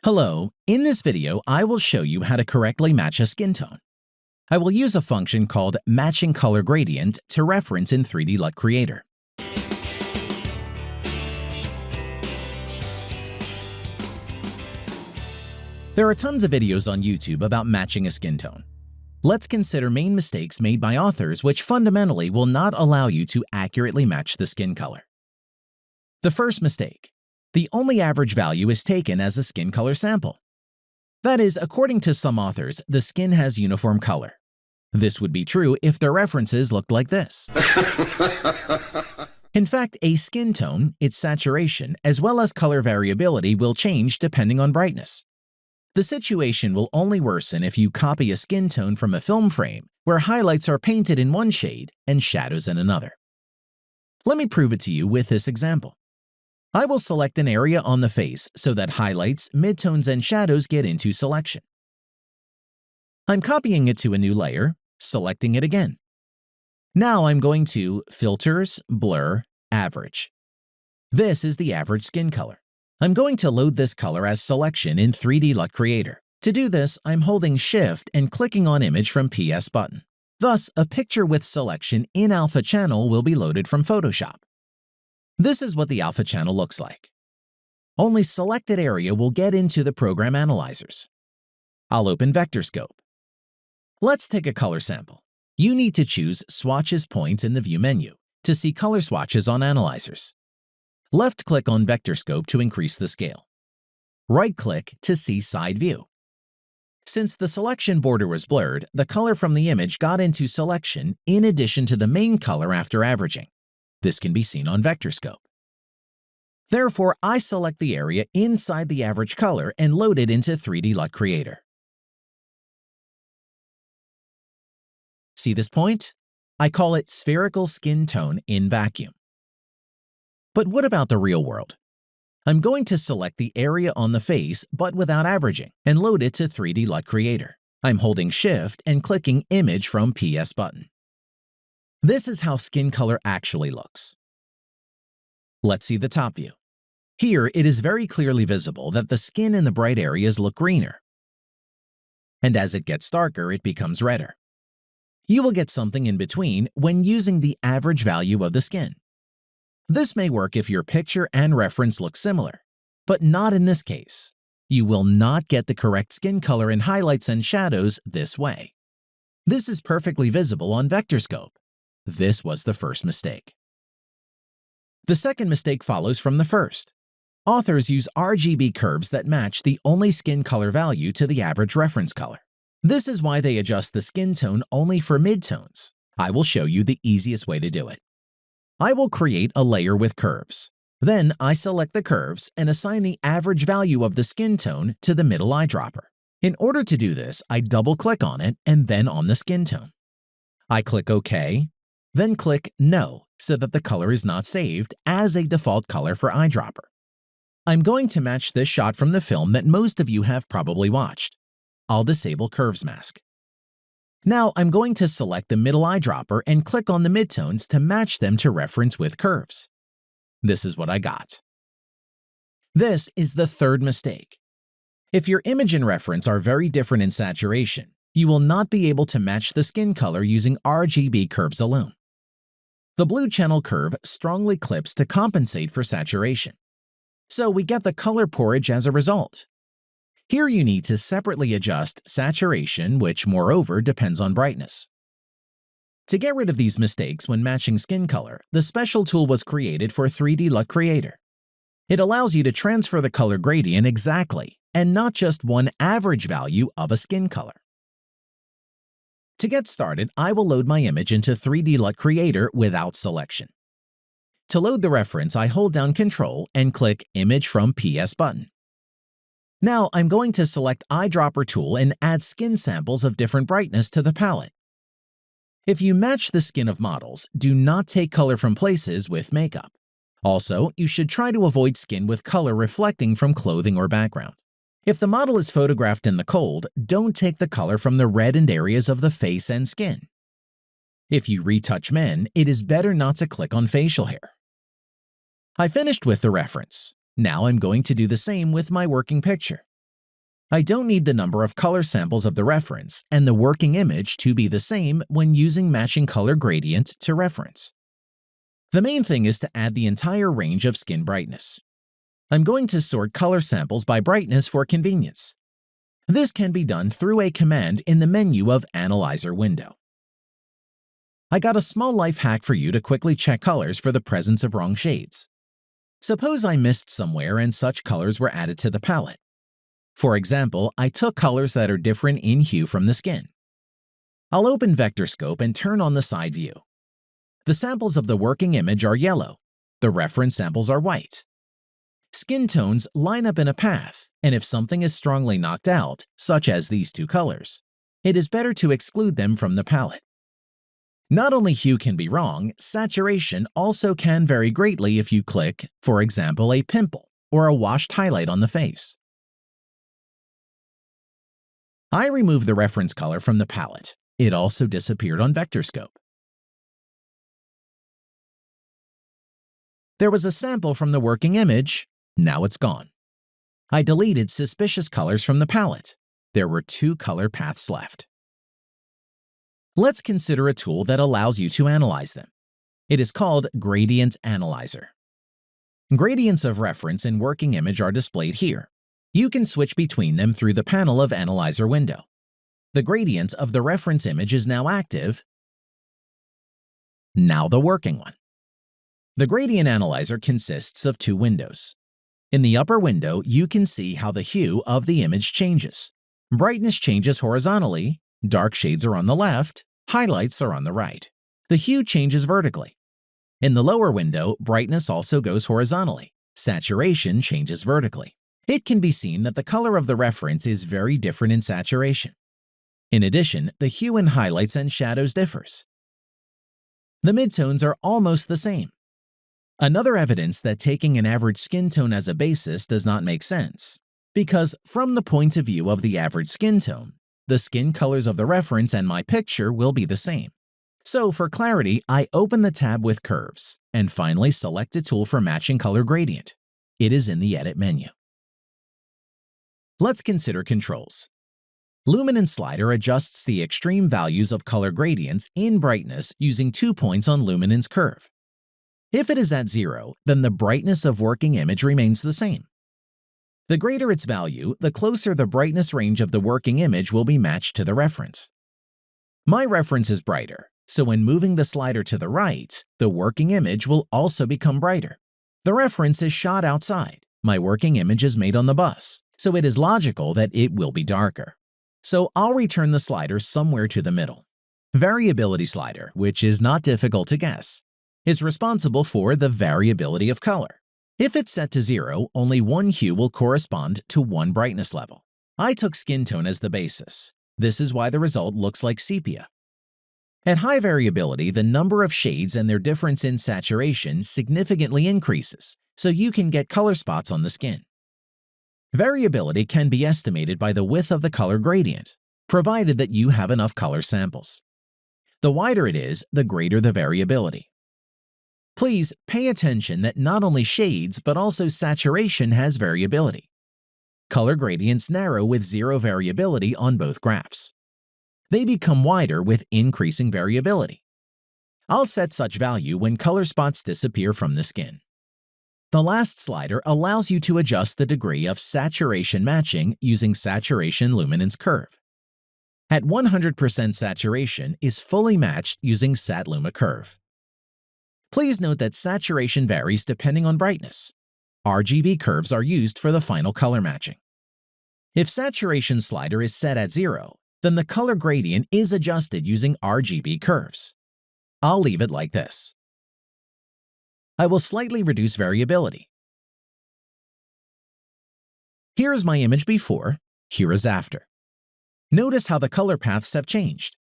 Hello, in this video I will show you how to correctly match a skin tone. I will use a function called matching color gradient to reference in 3D LUT Creator. There are tons of videos on YouTube about matching a skin tone. Let's consider main mistakes made by authors which fundamentally will not allow you to accurately match the skin color. The first mistake. The only average value is taken as a skin color sample. That is, according to some authors, the skin has uniform color. This would be true if their references looked like this. In fact, a skin tone, its saturation, as well as color variability will change depending on brightness. The situation will only worsen if you copy a skin tone from a film frame where highlights are painted in one shade and shadows in another. Let me prove it to you with this example. I will select an area on the face so that highlights, midtones, and shadows get into selection. I'm copying it to a new layer, selecting it again. Now I'm going to Filters, Blur, Average. This is the average skin color. I'm going to load this color as selection in 3D LUT Creator. To do this, I'm holding Shift and clicking on Image from PS button. Thus, a picture with selection in Alpha Channel will be loaded from Photoshop. This is what the Alpha Channel looks like. Only selected area will get into the program analyzers. I'll open vectorscope. Let's take a color sample. You need to choose Swatches Points in the View menu to see color swatches on analyzers. Left-click on vectorscope to increase the scale. Right-click to see side view. Since the selection border was blurred, the color from the image got into selection in addition to the main color after averaging. This can be seen on vectorscope. Therefore, I select the area inside the average color and load it into 3D LUT Creator. See this point? I call it spherical skin tone in vacuum. But what about the real world? I'm going to select the area on the face but without averaging and load it to 3D LUT Creator. I'm holding Shift and clicking Image from PS button. This is how skin color actually looks. Let's see the top view. Here, it is very clearly visible that the skin in the bright areas look greener. And as it gets darker, it becomes redder. You will get something in between when using the average value of the skin. This may work if your picture and reference look similar, but not in this case. You will not get the correct skin color in highlights and shadows this way. This is perfectly visible on vectorscope. This was the first mistake. The second mistake follows from the first. Authors use RGB curves that match the only skin color value to the average reference color. This is why they adjust the skin tone only for midtones. I will show you the easiest way to do it. I will create a layer with curves. Then I select the curves and assign the average value of the skin tone to the middle eyedropper. In order to do this, I double-click on it and then on the skin tone. I click OK. Then click No so that the color is not saved as a default color for eyedropper. I'm going to match this shot from the film that most of you have probably watched. I'll disable Curves Mask. Now I'm going to select the middle eyedropper and click on the midtones to match them to reference with curves. This is what I got. This is the third mistake. If your image and reference are very different in saturation, you will not be able to match the skin color using RGB curves alone. The blue channel curve strongly clips to compensate for saturation. So we get the color porridge as a result. Here you need to separately adjust saturation, which moreover depends on brightness. To get rid of these mistakes when matching skin color, the special tool was created for 3D LUT Creator. It allows you to transfer the color gradient exactly and not just one average value of a skin color. To get started, I will load my image into 3D LUT Creator without selection. To load the reference, I hold down Ctrl and click Image from PS button. Now I'm going to select Eyedropper tool and add skin samples of different brightness to the palette. If you match the skin of models, do not take color from places with makeup. Also, you should try to avoid skin with color reflecting from clothing or background. If the model is photographed in the cold, don't take the color from the reddened areas of the face and skin. If you retouch men, it is better not to click on facial hair. I finished with the reference. Now I'm going to do the same with my working picture. I don't need the number of color samples of the reference and the working image to be the same when using matching color gradient to reference. The main thing is to add the entire range of skin brightness. I'm going to sort color samples by brightness for convenience. This can be done through a command in the menu of Analyzer window. I got a small life hack for you to quickly check colors for the presence of wrong shades. Suppose I missed somewhere and such colors were added to the palette. For example, I took colors that are different in hue from the skin. I'll open vectorscope and turn on the side view. The samples of the working image are yellow. The reference samples are white. Skin tones line up in a path, and if something is strongly knocked out, such as these two colors, it is better to exclude them from the palette. Not only hue can be wrong, saturation also can vary greatly if you click, for example, a pimple or a washed highlight on the face. I removed the reference color from the palette. It also disappeared on vectorscope. There was a sample from the working image. Now it's gone. I deleted suspicious colors from the palette. There were 2 color paths left. Let's consider a tool that allows you to analyze them. It is called Gradient Analyzer. Gradients of reference and working image are displayed here. You can switch between them through the panel of Analyzer window. The gradient of the reference image is now active. Now the working one. The Gradient Analyzer consists of 2 windows. In the upper window, you can see how the hue of the image changes. Brightness changes horizontally, dark shades are on the left, highlights are on the right. The hue changes vertically. In the lower window, brightness also goes horizontally. Saturation changes vertically. It can be seen that the color of the reference is very different in saturation. In addition, the hue in highlights and shadows differs. The midtones are almost the same. Another evidence that taking an average skin tone as a basis does not make sense, because from the point of view of the average skin tone, the skin colors of the reference and my picture will be the same. So for clarity, I open the tab with curves and finally select a tool for matching color gradient. It is in the Edit menu. Let's consider controls. Luminance slider adjusts the extreme values of color gradients in brightness using 2 points on luminance curve. If it is at 0, then the brightness of working image remains the same. The greater its value, the closer the brightness range of the working image will be matched to the reference. My reference is brighter, so when moving the slider to the right, the working image will also become brighter. The reference is shot outside. My working image is made on the bus, so it is logical that it will be darker. So I'll return the slider somewhere to the middle. Variability slider, which is not difficult to guess, is responsible for the variability of color. If it's set to 0, only one hue will correspond to one brightness level. I took skin tone as the basis. This is why the result looks like sepia. At high variability, the number of shades and their difference in saturation significantly increases, so you can get color spots on the skin. Variability can be estimated by the width of the color gradient, provided that you have enough color samples. The wider it is, the greater the variability. Please pay attention that not only shades but also saturation has variability. Color gradients narrow with 0 variability on both graphs. They become wider with increasing variability. I'll set such value when color spots disappear from the skin. The last slider allows you to adjust the degree of saturation matching using saturation luminance curve. At 100% saturation is fully matched using SatLuma curve. Please note that saturation varies depending on brightness. RGB curves are used for the final color matching. If saturation slider is set at 0, then the color gradient is adjusted using RGB curves. I'll leave it like this. I will slightly reduce variability. Here is my image before, here is after. Notice how the color paths have changed.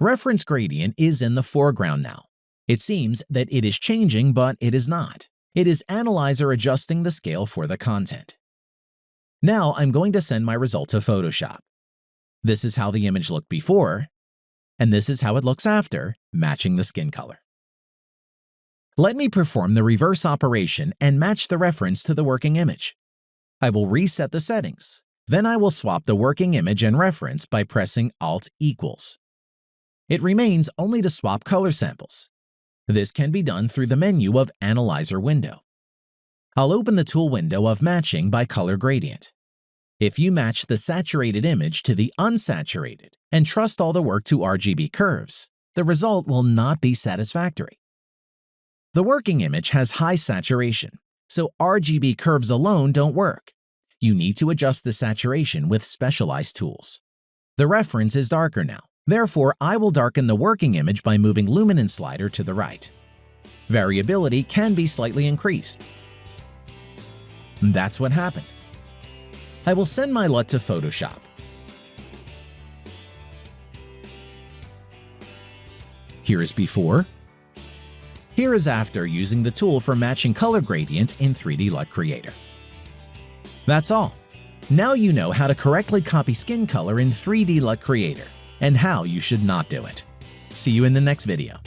Reference gradient is in the foreground now. It seems that it is changing, but it is not. It is Analyzer adjusting the scale for the content. Now I'm going to send my result to Photoshop. This is how the image looked before, and this is how it looks after, matching the skin color. Let me perform the reverse operation and match the reference to the working image. I will reset the settings, Then I will swap the working image and reference by pressing Alt equals. It remains only to swap color samples. This can be done through the menu of Analyzer window. I'll open the tool window of matching by color gradient. If you match the saturated image to the unsaturated and trust all the work to RGB curves, the result will not be satisfactory. The working image has high saturation, so RGB curves alone don't work. You need to adjust the saturation with specialized tools. The reference is darker now, therefore I will darken the working image by moving luminance slider to the right. Variability can be slightly increased. That's what happened. I will send my LUT to Photoshop. Here is before. Here is after using the tool for matching color gradient in 3D LUT Creator. That's all. Now you know how to correctly copy skin color in 3D LUT Creator and how you should not do it. See you in the next video.